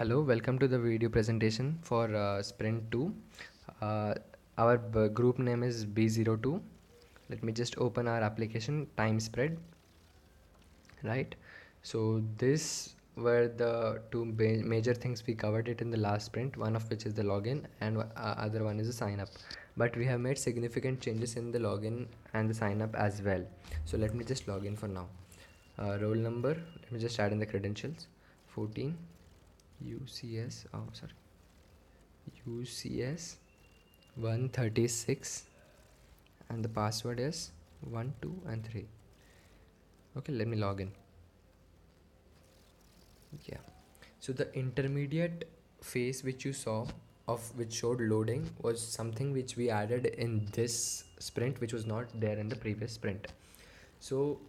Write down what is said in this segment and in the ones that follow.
Hello, welcome to the video presentation for Sprint 2. Uh, our group name is B02. Let me just open our application time spread. Right, so this were the two major things we covered it in the last sprint, one of which is the login and other one is the sign up. But we have made significant changes in the login and the sign up as well. So let me just log in for now. Roll number, let me just add in the credentials. 14 UCS, oh sorry, UCS 136, and the password is 1 2 and 3. Okay, let me log in. Yeah, so the intermediate phase which you saw of which showed loading was something which we added in this sprint, which was not there in the previous sprint. So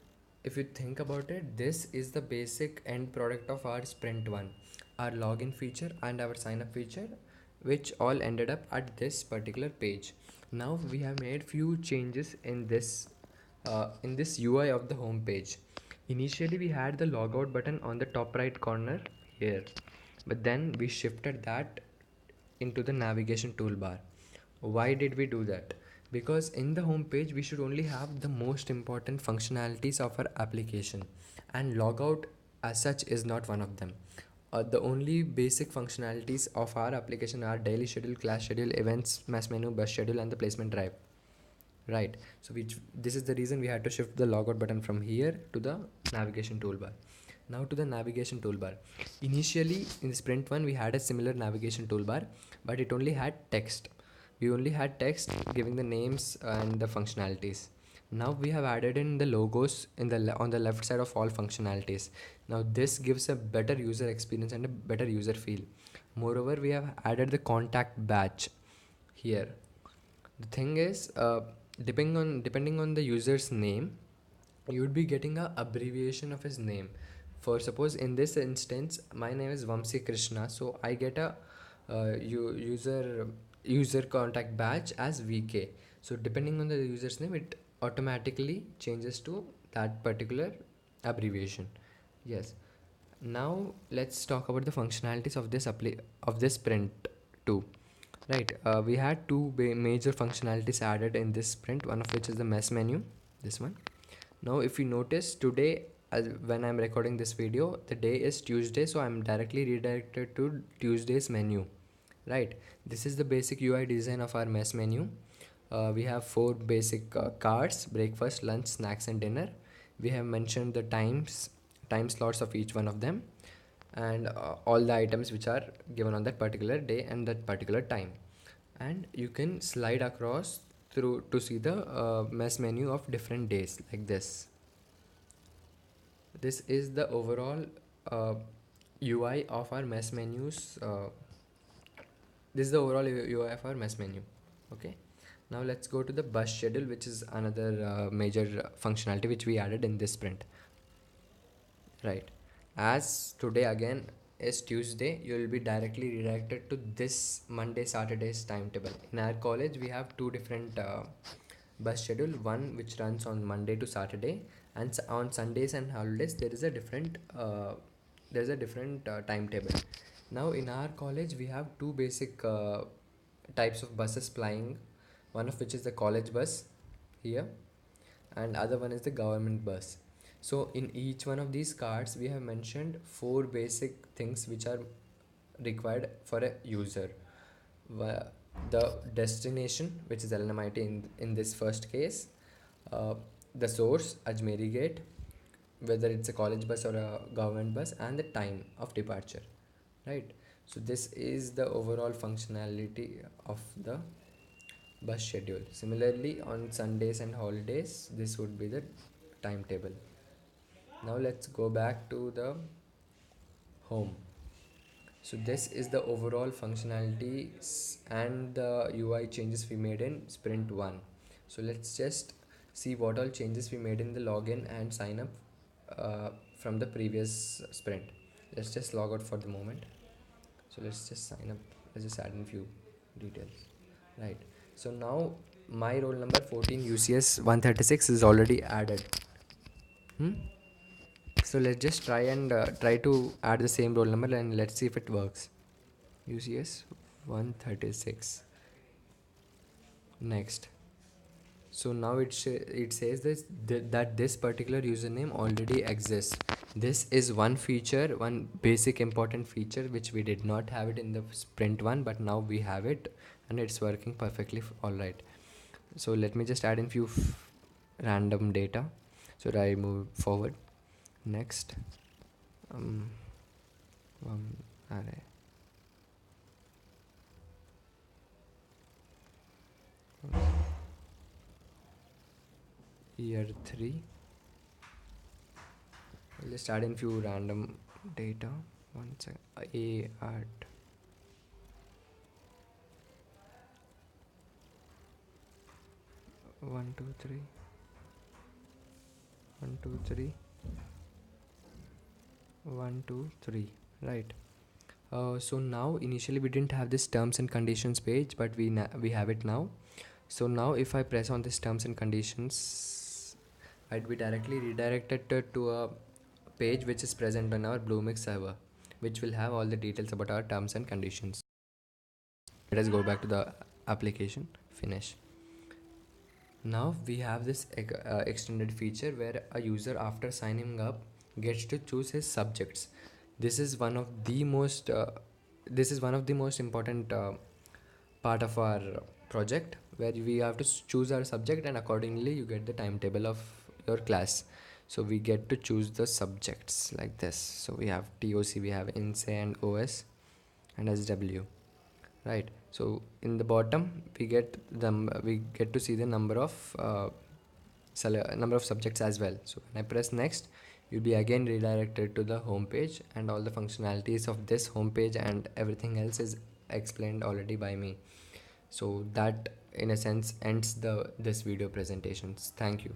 if you think about it, this is the basic end product of our sprint 1, our login feature and our sign up feature, which all ended up at this particular page. Now we have made few changes in this UI of the home page. Initially we had the logout button on the top right corner here, but then we shifted that into the navigation toolbar. Why did we do that? Because in the home page we should only have the most important functionalities of our application, and logout as such is not one of them. The only basic functionalities of our application are daily schedule, class schedule, events, mass menu, bus schedule, and the placement drive. Right, so this is the reason we had to shift the logout button from here to the navigation toolbar. Now to the navigation toolbar. Initially in sprint 1 we had a similar navigation toolbar, but it only had text. We only had text giving the names and the functionalities. Now we have added in the logos on the left side of all functionalities. Now this gives a better user experience and a better user feel. Moreover, we have added the contact badge here. The thing is, depending on the user's name, you would be getting a abbreviation of his name. For suppose in this instance my name is Vamsi Krishna, so I get a user contact badge as VK. So depending on the user's name, it automatically changes to that particular abbreviation. Yes, now let's talk about the functionalities of this print too. Right, we had two major functionalities added in this sprint, one of which is the mess menu, this one. Now if you notice today, when I'm recording this video, the day is Tuesday, so I'm directly redirected to Tuesday's menu. Right, this is the basic UI design of our mess menu. We have four basic cards: breakfast, lunch, snacks and dinner. We have mentioned the time slots of each one of them, and all the items which are given on that particular day and that particular time. And you can slide across through to see the mess menu of different days like this. This is the overall UI of our mess menus. This is the overall UI of our mess menu. Okay, now let's go to the bus schedule, which is another major functionality which we added in this sprint. Right, as today again is Tuesday, you will be directly redirected to this Monday Saturday's timetable. In our college we have two different bus schedule, one which runs on Monday to Saturday, and on Sundays and holidays there is a different timetable. Now in our college we have two basic types of buses plying, one of which is the college bus here, and other one is the government bus. So in each one of these cards we have mentioned four basic things which are required for a user. The destination, which is LNMIT in this first case, the source Ajmeri Gate, whether it's a college bus or a government bus, and the time of departure. Right, so this is the overall functionality of the bus schedule. Similarly, on Sundays and holidays this would be the timetable. Now let's go back to the home. So this is the overall functionality and the UI changes we made in sprint 1. So let's just see what all changes we made in the login and sign up from the previous sprint. Let's just log out for the moment. So let's just sign up. Let's just add in few details. Right, so now my roll number 14 UCS 136 is already added. So let's just try and try to add the same roll number and let's see if it works. UCS 136. Next. So now it says that this particular username already exists. This is one feature, one basic important feature which we did not have it in the sprint one, but now we have it and it's working perfectly all right. So let me just add in few random data so that I move forward. Next, um, array. Year 3. Let's add in few random data. One second. A at 123 123 123, right. So now initially we didn't have this terms and conditions page, but we have it now. So now if I press on this terms and conditions, I'd be directly redirected to a page which is present on our Bluemix server, which will have all the details about our terms and conditions. Let us go back to the application. Finish. Now we have this extended feature where a user after signing up gets to choose his subjects. This is one of the most important part of our project, where we have to choose our subject and accordingly you get the timetable of your class. So we get to choose the subjects like this. So we have TOC, we have INSE and OS and SW, right. So in the bottom we get to see the number of number of subjects as well. So when I press next, you'll be again redirected to the home page, and all the functionalities of this home page and everything else is explained already by me. So that in a sense ends this video presentations. Thank you.